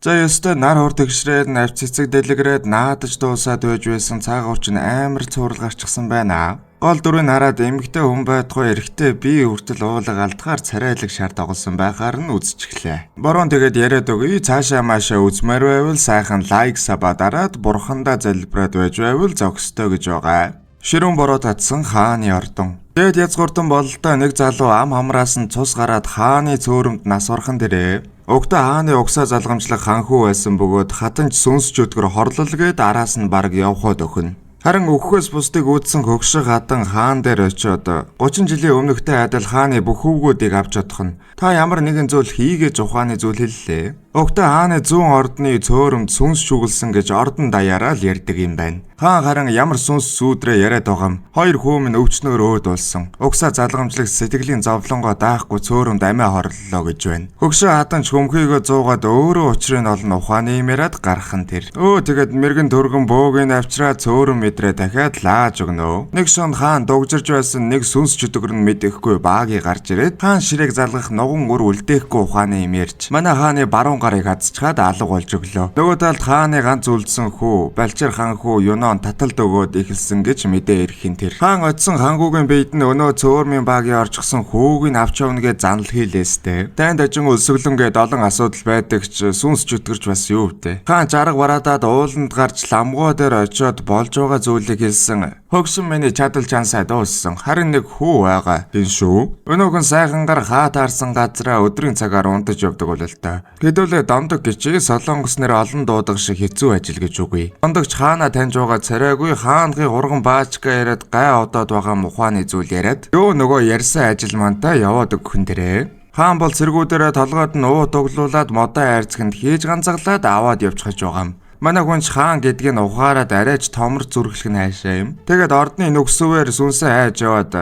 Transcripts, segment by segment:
За ёстой нар хур тэгшрээд навч цэцэг дэлгэрээд наадаж дуусаад байж байсан цаагуур чинь амар цуурал гарчихсан байна. Гол дүрийг хараад эмэгтэй хүн байтугай эрэгтэй бие хүртэл уулга алдахаар царайлаг шар тоглосон байхаар нь үзчихлээ. Борон тэгээд яриад өгье цаашаа маашаа үзмээр байвал сайхан лайк саба дараад бурхандаа залбираад байж байвал зогстой гэж байгаа. Ширүүн бороо татсан хааны ордон. Тэгэд язгууртан бололтой нэг залуу ам хамраас нь цус гараад хааны цөөрөмд нас орхон дээрээ. Угтаа хааны угсаа залгамжлах ханхүү байсан бөгөөд хатанч сүнсч өдгөр хорлол гээд араас нь бараг явход өхнө. Харин өгөхөөс бусдыг үүдсэн хөгшиг хатан хаан дээр очиод 30 жилийн өмнөхтэй адил хааны бүх хөвгүүдийг авч чадах нь та ямар нэгэн зүйл хийгээд ухааны зүйл хэллээ. Угтаа хааны зүүн ордны цөөрөмд сүнс шүглсэн гэж ордон даяараа л ярьдаг юм байна. Хаан харин ямар сүнс сүүдрээ яриад байгаа юм. Хоёр хөөмн өвчнөр өөд болсон. Угсаа залгамжлагч сэтгэлийн зовлонгоо даахгүй цөөрөмд амиа хорлолоо гэж байна. Хөгшөө хатанч хөмхийгөө зуугаад өөрөө учрыг олно ухааны юм яриад гархан тэр. Тэгээд мэрэгэн төргөн бөөгийг авчраа цөөрөм мэдрээ дахиад лааж өгнө. Нэг шон хаан дугжирж байсан нэг сүнс чөтгөр нь мэдэхгүй баагийг гарч ирээд хаан ширээг залгах ногоон үр үлдээхгүй ухааны юм ярьж манай хааны баруун гарыг хазчаад алга болж өглөө. Нөгөө талд хааны ганц үлдсэн хүү Балчир хаан хүү Юнон таталд өгөөд ихэлсэн гэж мэдээ ирхэн тэр. Хаан очсон хангуугийн бийд нь өнөө цөөрмийн багийн орчихсон хүүгийг авч явна гэж занл хийлээстэй. Танд ажин өлсгөлөн гээд олон асуудал байдаг ч сүнс чөтгөрч бас юу втэ. Хаан жарга бараадаад ууланд гарч ламгоо дээр очиод болж байгаа зүйлийг хэлсэн. Хөгшин миний чадал чансаа дууссан. Харин нэг хүү байгаа гин шүү. Өнөөхөн сайхангаар хаа таарсан газраа өдрийн цагаар унтаж явдаг бол л та. Хэдүүлээ дондог гэж солонгос нэр олон дуудаг шиг хэцүү ажил гэж үгүй. Дондогч хаана таньж байгаа царайгүй хаанхын урган баачка яриад гай одоод байгаа мухааны зүйл яриад ёо нөгөө ярьсан ажил мантаа яваад өгөхөн дээрээ. Хаан бол цэргүүдээрээ толгойд нь уу дуглуулад модоо айрцхэнд хийж ганцаглаад аваад явчихж байгаа юм. Манай хүнч хаан гэдгийг ухаарад арайч томор зүрхлэх нь хайшаа юм. Тэгээд ордны нүгсвээр сүнсээ хайж яваад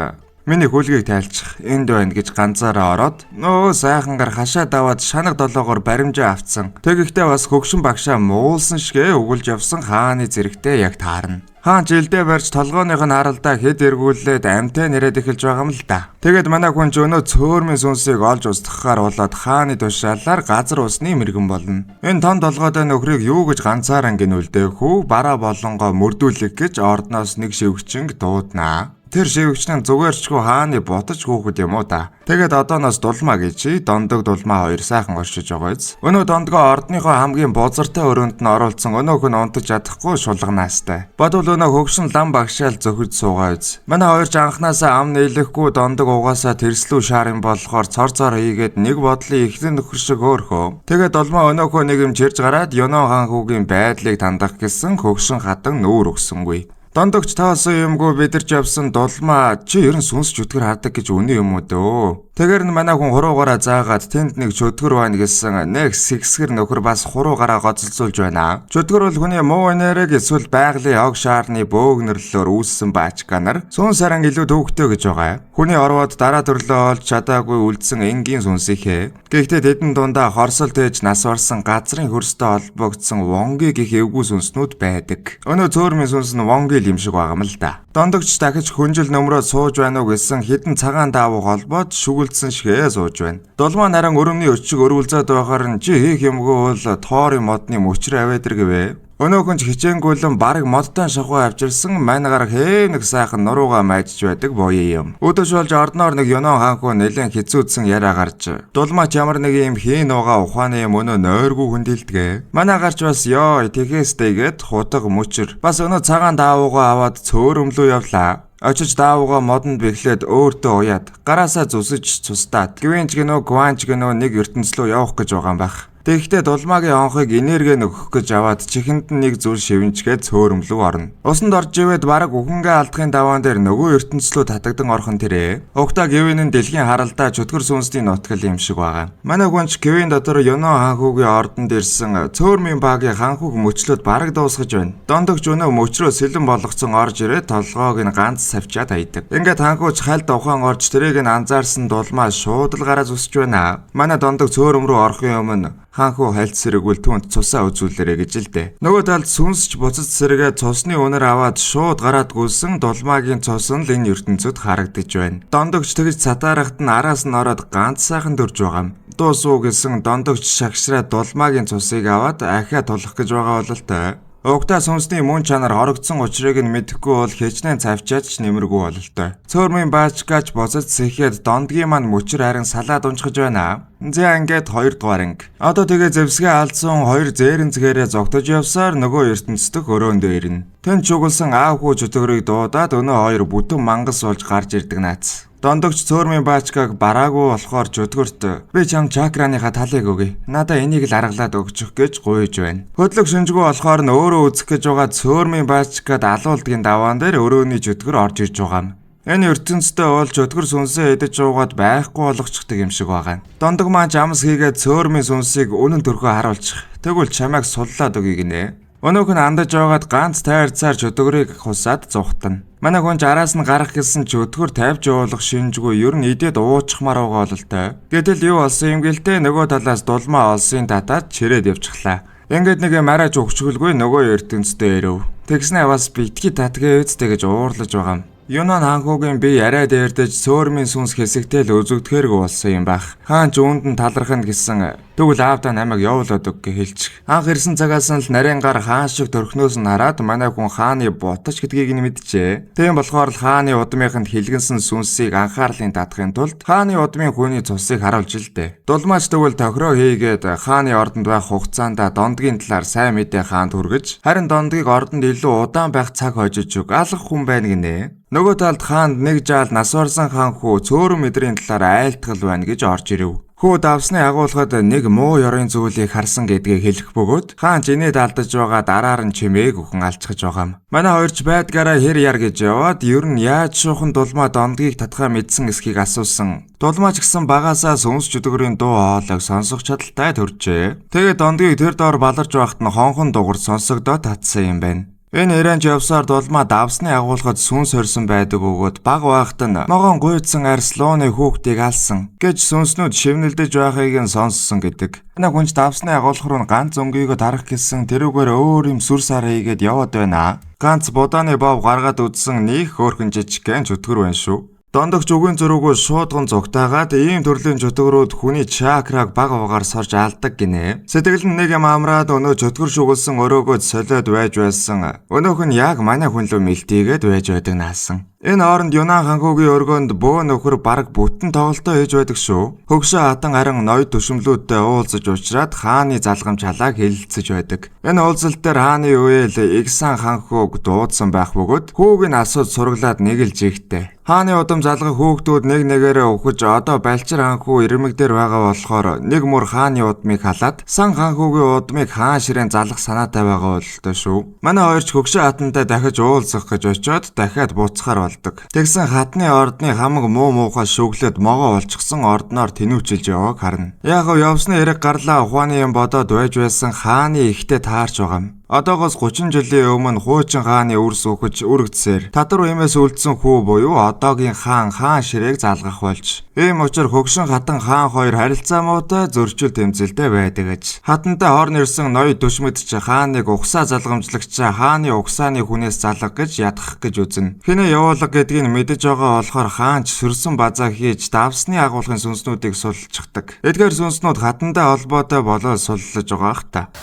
миний хөлгийг тайлчих энд байна гэж ганцаараа ороод нөө сайхангаар хашаа даваад шанаг долоогоор баримжаа авцсан. Тэгэхдээ бас хөгшин багшаа муулсан шигэ өгүүлж явсан хааны зэрэгтэй яг таарна. Хаан жилдээ барьж толгойных нь харалдаа хэд эргүүлээд амтай нэрэд эхэлж байгаа юм л да. Тэгээд манай хүн ч өнөө цөөрмийн сүнсийг олж устгахаар болоод хааны тушаалаар газар усны мэрэгэн болно. Энэ тон толгойтой нөхрийг юу гэж ганцаараа гинүүлдэг хүү бараа болонгоо мөрдүүлэх гэж ордноос нэг шивгчинг дууднаа. Тэр шивгчнэн зүгээрчгүй хааны ботож хүүхэд юм уу та. Тэгээд одооноос дулмаа гэж дондог дулмаа хоёр сайхан оршиж байгаа биз. Өнөө дондгоо ордныхоо хамгийн бузартай өрөөнд нь оруулсан өнөөх нь унтаж чадахгүй шулганаастай. Бодвол өнөө хөгшин лам багшаал зөхөж суугаа биз. Манай хоёр ч анханасаа ам нийлэхгүй дондог угаасаа тэрслүү шаарын болохоор цор хийгээд нэг бодлын ихлэн нөхөр шиг хөөрхөө. Тэгээд дулмаа өнөөхөө нэг юм чирж гараад Юнон хаан хүүгийн байдлыг тандах гэсэн хөгшин хатан нүүр өгсөнгүй. Дондогч таасан юмгүй бидэрч явсан дулмаа чи ерэн сүнс чөтгөр хардаг гэж үнэ юм уу дөө. Тэгэр нь манай хүн хуруугаараа заагаад тэнд нэг чөтгөр байна гэсэн нэг сэгсгэр нөхөр бас хуруугаараа гоцолцуулж байна. Чөтгөр бол хүний муу энерги эсвэл байгалийн ог шаарны бөөгнөрлөөр үүссэн баачканаар сүнс харан илүү төвөгтэй гэж байгаа. Хүний орвоод дараа төрлөө олж чадаагүй үлдсэн энгийн сүнсийнхээ. Гэхдээ тэдэн дундаа хорсол тээж нас барсан газрын хөрстэй холбогдсон вонги гэх эвгүй сүнснүүд байдаг. Өнөө цөөрмийн сүнс нь вонги юм шиг байгаа юм л да. Дондогч дахиж хүнжил нөмрөө сууж байна уу гэсэн хідэн цагаан даавуу холбоод шүглсэн шигээ сууж байна. Долмаа наран өрөмний өчиг өрүүлзээд байхаар нь чи хийх юмгүй бол тоорын модны мөчрөө аваад иргэвэ. Өнөөхөн ч хичээнгүйлэн бараг модтой шахуу авчирсан мангаар нэг сайхан нурууга майжж байдаг боё юм. Өдөш болж ордноор нэг Юнон хаанхуу нэлен хизүүдсэн яриа гарч дулмаач ямар нэг юм хийн угаа ухааны юм өнөө нойргүй хүндэлдэг. Манай гарч бас ёо тэгээстэйгээд хутаг мөчр бас өнөө цагаан даавуугаа аваад цөөрөмлөө явлаа. Очиж даавуугаа модонд бэхлээд өөртөө уяад гараасаа зүсэж цустаад гвэнч гэнөө гванч гэнөө нэг ертөнцлөө явах гэж байгаа юм байх. Тэгэхдээ дулмаагийн онхыг энерги нөгөх гэж аваад чихэнд нэг зүйл шивнчгээд цөөрөмлөв орно. Усанд орж ивэд бараг үхэнгээ алдахын даваан дээр нөгөө ертөнцлөө татагдан орхон тэрэ. Угтаа Гэвэн нь дэлхийн харалдаа чөтгөр сүнсний нутгал юм шиг байгаа. Манай хүнч Гэвэн дотор Юнон хаанхүүгийн ордонд ирсэн цөөрмийн багийн хаанхүүг мөчлөд бараг дуусгаж байна. Дондогч өнөө мөчрөө сэлэн болгоцсон орж ирээд толгоог нь ганц савчаад hayдаг. Ингээд хаанхүүч хальт ухаан орж тэрийг нь анзаарсан дулмаа шууд л гараа зүсэж байна. Манай дондог цөөрөм рүү орохын өмнө хаанхуу хальт сэрэгвэл түүнд цусаа үзүүлээрэ гэж л дээ. Нөгөө талд сүнсч буцаж сэргээ цусны үнэр аваад шууд гараад гүйлсэн дулмаагийн цус нь л энэ ертөнцид харагдаж байна. Дондогч тэгж цатаарахт нь араас нь ороод ганц сайхан дөрж байгаа юм. Дуусуу гэсэн дондогч шагшраа дулмаагийн цусыг аваад ахиа тулах гэж байгаа бололтой. Угтаа сүнсний мөн чанар хорогдсон учрыг нь мэдэхгүй бол хичнээн цавчаад ч нэмэргүй бололтой. Цөөрмийн баачгаач буцаж сэхэд дондгийн маань мөчөр харин салаад унчгаж байна. За ингээд 2 дугаар анги. Одоо тэгээ зэвсгээ алдсан 2 зээрэн згээрээ зогтож явсаар нөгөө ертөнцөд өрөөндөө ирнэ. Тэн чугалсан аав хүү чөтгөрийг дуудаад өнөө 2 бүтэн мангас болж гарч ирдэг наац. Дондогч цөөрмийн баачгааг бараагүй болохоор чөтгөрт би чам чакраныхаа талыг өгье. Надаа энийг л аргалаад өгчих гэж гуйж байна. Хөдлөг шинжгүй болохоор нь өөрөө үзэх гэж байгаа цөөрмийн баачгаад алуулдгийн даваан дээр өрөөний чөтгөр орж ирж байгаа юм. Энэ ертөнцтэй бол чөтгөр сүнсээ эдэж уугаад байхгүй болгочихдаг юм шиг байгаа. Дондог маань жамс хийгээд цөөрмийн сүнсийг үнэн төрхөө харуулчих. Тэгвэл чамайг суллаад өгье гинэ. Өнөөх нь андаж байгаад ганц тайрцаар чөтгөрийг хусаад зүхтана. Манай хүн араас нь гарах гэсэн чөтгөр тавьж уулах шинжгүй ер нь идээд уучхмаар байгаа бололтой. Гэтэл юу болсон юм гэлтэй нөгөө талаас дулмаа олсын татаад чирээд явчихлаа. Ингээд нэг мараач өгчгөлгүй нөгөө ертөнцтэй ирэв. Тэгснэ бас битгий татгээ үсттэй гэж уурлаж байгаа юм. Юнан хаанхуугийн би яриа дээрдэж цөөрмийн сүнс хэсэгтэй л үзэгдэхэрэг болсон юм байх. Хаан ч үүнд нь таларх нь гэсэн тэгвэл аавдаа намайг явуулаад өг гэж хэлчих. Анх ирсэн цагаас нь л нарийн гар хаан шиг төрхнөөс нь хараад манай хүн хааны бутаж гэдгийг нь мэджээ. Тийм болохоор л хааны удмынханд хилгэнсэн сүнсийг анхаарлын татахын тулд хааны удмын хүний цусыг харуулж л дээ. Дулмаач тэгвэл тохироо хийгээд хааны ордонд байх хугацаанд дондгийн талаар сайн мэдээ хаанд хүргэж харин дондгийг ордонд илүү удаан байх цаг хожиж өг алах хүн байна гинэ. Нөгөө талд хаанд нэг жаал нас барсан хаан хүү цөөрөн мэдрийн талаар айлтгал байна гэж орж ирэв. Хүү давсны агуулгад нэг муу ёрын зүйлийг харсан гэдгийг хэлэх бөгөөд хаан жинэд алдаж байгаа дараар нь чимээг өхөн алчхаж байгаа юм. Манай хоёрч байдгаараа хэр яар гэж яваад ер нь яаж шуухан дулмаа дондгийг татхаа мэдсэн эсхийг асуусан. Дулмаач гисэн багаасаа сүнс чөтгөрийн дуу хоолойг сонсох чадaltaй төржээ. Тэгээд дондгийг тэр доор баларж байхад нь хонхон дугур сонсогдоод татсан юм байна. Энэ иранж явсаар дулмаа давсны агуулгад сүнс хорсон байдаг өгөөд баг байхад нь могоон гуйдсан арслууны хүүхдийг алсан гэж сүнснүүд шивнэлдэж байхыг нь сонссон гэдэг. Манай хүнч давсны агуулга руу ганц өнгөйгөө тарах гэсэн тэрүүгээр өөр юм сүр сар хийгээд яваад байна. Ганц будааны бов гаргаад үдсэн нэг хөөрхөн жижигхэн чөтгөр байна шүү. Дондогч үгийн зөрүүгөө шуудган зугтаагаад ийм төрлийн чөтгөрүүд хүний чакраг баг багаар сорж алдаг гинэ. Сэтгэл нь нэг юм амраад өнөө чөтгөр шугалсан өрөөгөө солиод байж байсан. Өнөөх нь яг манай хүн лөө мэлтийгээд байж байдаг наасан. Энэ хооронд Юнан ханхуугийн өргөнд бөө нөхөр бараг бүтэн тоглолтоо хийж байдаг шүү. Хөгшөө хатан харин ноёд төшмлүүдтэй уулзаж уулзраад хааны залгамж халааг хэлэлцэж байдаг. Энэ уулзалт дээр хааны үеэл Игсан ханхууг дуудсан байх бөгөөд хүүгийн асууд сураглаад нэг л жигтэй. Хааны удам залгах хүүхдүүд нэг нэгээрээ өгөж одоо Балчир ханхуу ирмэг дээр байгаа болохоор нэг мөр хааны удмыг халаад Сан ханхуугийн удмыг хаан ширээн залгах санаатай байгаа бололтой шүү. Манай хоёрч хөгшөө хатантай дахиж уулзах гэж очиод дахиад буцахаар Тэгсэн хатны ордны хамаг муу муухай шүглээд могоо олчихсан ордноор тэнүүчилж явааг харна. Яг явсны хэрэг гарлаа ухааны юм бодоод байж байсан хааны ихтэй таарч байгаа юм. Одоогоос 30 жилийн өмнө хуучин хааны үрс өгөж үргэцсээр татвар имээс үлдсэн хүү буюу одоогийн хаан ширээг залгах болж. Ийм учраас хөгшин хатан хаан хоёр харилцаа муутай зөрчил тэмцэлтэй байдаг гэж. Хатантай хорн ирсэн ноёд төшмөдч хааныг угсаа залгамжлагч хааны угсааны хүнээс залгах гэж ядах гэж үзнэ. Хинэ явуулга гэдгийг мэдэж байгаа болохоор хаанч сөрсөн базаа хийж давсны агуулгын сүнснүүдийг сулчихдаг. Эдгээр сүнснүүд хатантай холбоотой болоод суллаж байгаа ах та.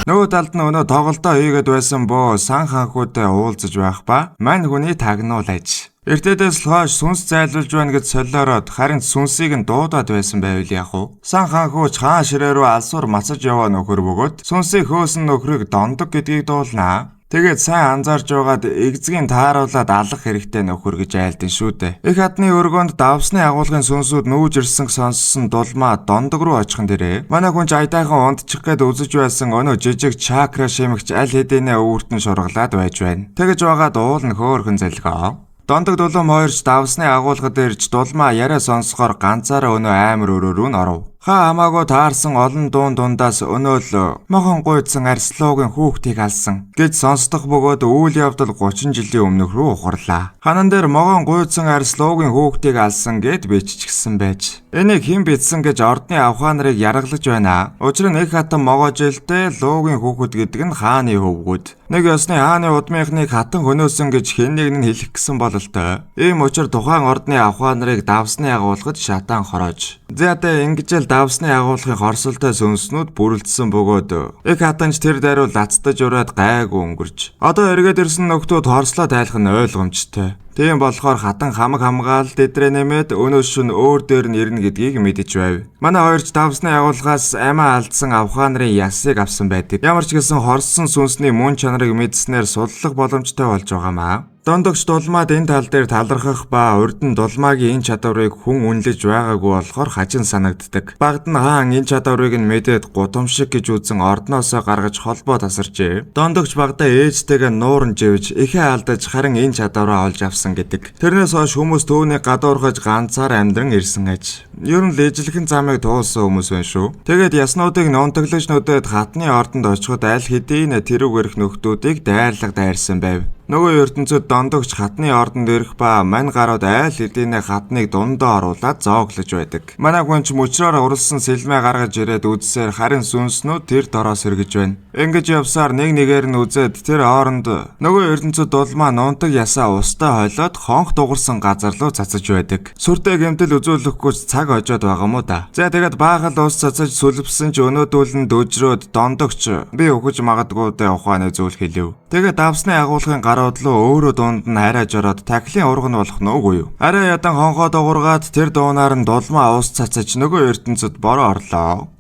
Нөгөө талд нь өнөө тоглолтоо хийгээд байсан боо Сан ханхуутай уулзаж байх ба мань хүний тагнуул аж. Эртээдээс л хойш сүнс зайлуулж байна гэж солиороод харин сүнсийг нь дуудаад байсан байвал яах вэ? Сан ханхууч хаан ширээ рүү алсуур мацаж яваа нөхөр бөгөөд сүнсийг хөөсөн нөхрийг дондог гэдгийг дуулнаа. Тэгээд сайн анзаарж байгаад эгзгийн тааруулаад алах хэрэгтэй нөхөр гэж айлдэн шүү дээ. Их хадны өргөнд давсны агуулгын сүнсүүд нүүж ирсэн сонссон дулмаа дондог руу очихын дээрээ манай хүн жайдаахан ундчих гээд үзэж байсан өнөө жижиг чакра шимэгч аль хэдийнэ өвөртөн шургалаад байж байна. Тэгэж байгаад уул нь хөөрхөн залгоо. Дондог дулуум хоёрч давсны агуулгад ирж дулмаа яриа сонсохоор ганцаараа өнөө амар өрөөрөө н оров. Ха хамаагүй таарсан олон дуун дундаас өнөөл мохон гуйдсан арслуугийн хүүхдийг алсан гэж сонсдох бөгөөд үйл явдал 30 жилийн өмнөх рүү ухарлаа. Ханан дээр могон гуйдсан арслуугийн хүүхдийг алсан гэд биччихсэн байж. Энийг хэн бичсэн гэж ордны авхаа нарыг яргалж байна. Учир нь их хатан могоо жилдээ луугийн хүүхэд гэдэг нь хааны хөвгүүд. Нэг ёсны хааны удмынхныг хатан хөнөөсөн гэж хэн нэг нь хэлэх гэсэн бололтой. Ийм учир тухайн ордны авхаа нарыг давсны агуулгад шатаан хороож. Зэдэ ингэж л давсны агуулгын хорсолтой сүнснүүд бүрэлдсэн бөгөөд их хатанч тэр даруй лацдаж ураад гайгүй өнгөрч. Одоо эргээд ирсэн нөхдүүд хорслоо тайлах нь ойлгомжтой. Тийм болохоор хатан хамаг хамгаалалт эдрээ нэмээд өнөө шөнө өөр дээр нь ирнэ гэдгийг мэдэж байв. Манай хоёрч давсны агуулгаас амиа алдсан авхаа нарын ясыг авсан байдаг. Ямар ч гэсэн хорссон сүнсний мөн чанарыг мэдснээр судлах боломжтой болж байгаамаа. Дондогч дулмаад энэ тал дээр талархах ба урд нь дулмаагийн энэ чадварыг хүн үнэлж байгаагүй болохоор хажин санагддаг. Багд нь хаан энэ чадварыг нь мэдээд гудамшиг гэж үзэн ордноосоо гаргаж холбоо тасарчээ. Дондогч багада ээжтэйгээ нууран живж ихээ алдаж харин энэ чадвараа олж авсан гэдэг. Тэрнээс хойш хүмүүс түүнийг гадуурхаж ганцаар амьдран ирсэн аж. Ер нь л ижлэхэн замыг туулсан хүмүүс байна шүү. Тэгээд яснуудыг нунтаглаж нүдэд хатны ордонд очиход аль хэдийн тэрүүг ирэх нөхдүүдийг дайрлага дайрсан байв. Нөгөө ертөнцөд дондогч хатны ордонд ирэх ба мань гарууд айл хэдийнэ хатныг дундаа оруулаад зооглож байдаг. Манай хүн ч мөчрөөр уралсан сэлмээ гаргаж ирээд үзсээр харин сүнснүүд тэр дороос сэргэж байна. Ингэж явсаар нэг нэгээр нь үзээд тэр хооронд нөгөө ертөнцөд дулмаа нунтаг ясаа устай хойлоод хонх дугарсан газар руу цацаж байдаг. Сүртэй гэмтэл үзүүлэхгүй цаг хожоод байгаа мó да. За тэгээд баахал ус цацаж сүлвсэн ч өнөөдөл нь дөжрөөд дондогч би өгөж магадгүй дэ ухааны зүйл хэлв. Тэгээд давсны агуулгын гаруудлуу өөрөө дунд нь арайж ороод тахилын ураг нь болох нөөгүй юу. Арай ядан хонхоо дуургаад тэр дуунаар нь дулмаа ус цацаж нөгөө ертөнцөд бороо орлоо.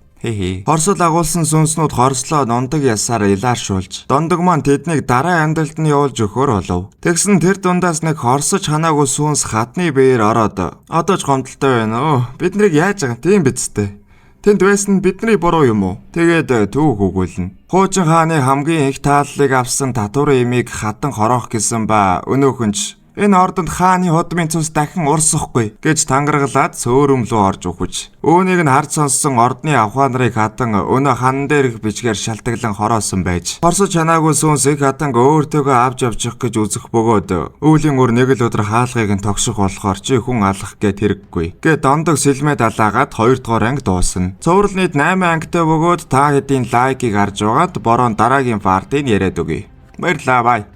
Хорсол агуулсан сүнснүүд хорслоо нундаг ясаар илааршуулж дондог маань тэднийг дараа амьдралд нь явуулж өгөхөр болов. Тэгсэн тэр дундаас нэг хорсож ханаагүй сүнс хатны биеэр ороод одоо ч гомдолтой байна. Бид нарыг яаж байгаа тийм биз дээ. Тэнд байсан нь бидний буруу юм уу? Тэгээд түүх өгүүлнэ. Хуучин хааны хамгийн их тааллыг авсан татвар имийг хатан хороох гэсэн ба өнөөхөнч энэ ордонд хааны худмын цус дахин урсахгүй гэж тангаргалаад цөөрөм рүү орж ухаж. Үүнийг нь харж сонссон ордны авхаа нарыг хатан өнөө хан дээрх бичгээр шалтгаглан хороосон байж. Хорсож чанаагүй сүнс их хатанг өөртөөгөө авч явчих гэж үзэх бөгөөд өвлийн өр нэг л өдөр хаалгыг нь тогших болохоор чи хүн алах гэт хэрэггүй. Гэ дондог сэлмээ далаагаад 2 дугаар анги дуусна. Цуврал нийт 8 ангитай бөгөөд та хэдийн лайкийг харж байгаад борон дараагийн партийг яриад өгье. Баярлалаа. Бай.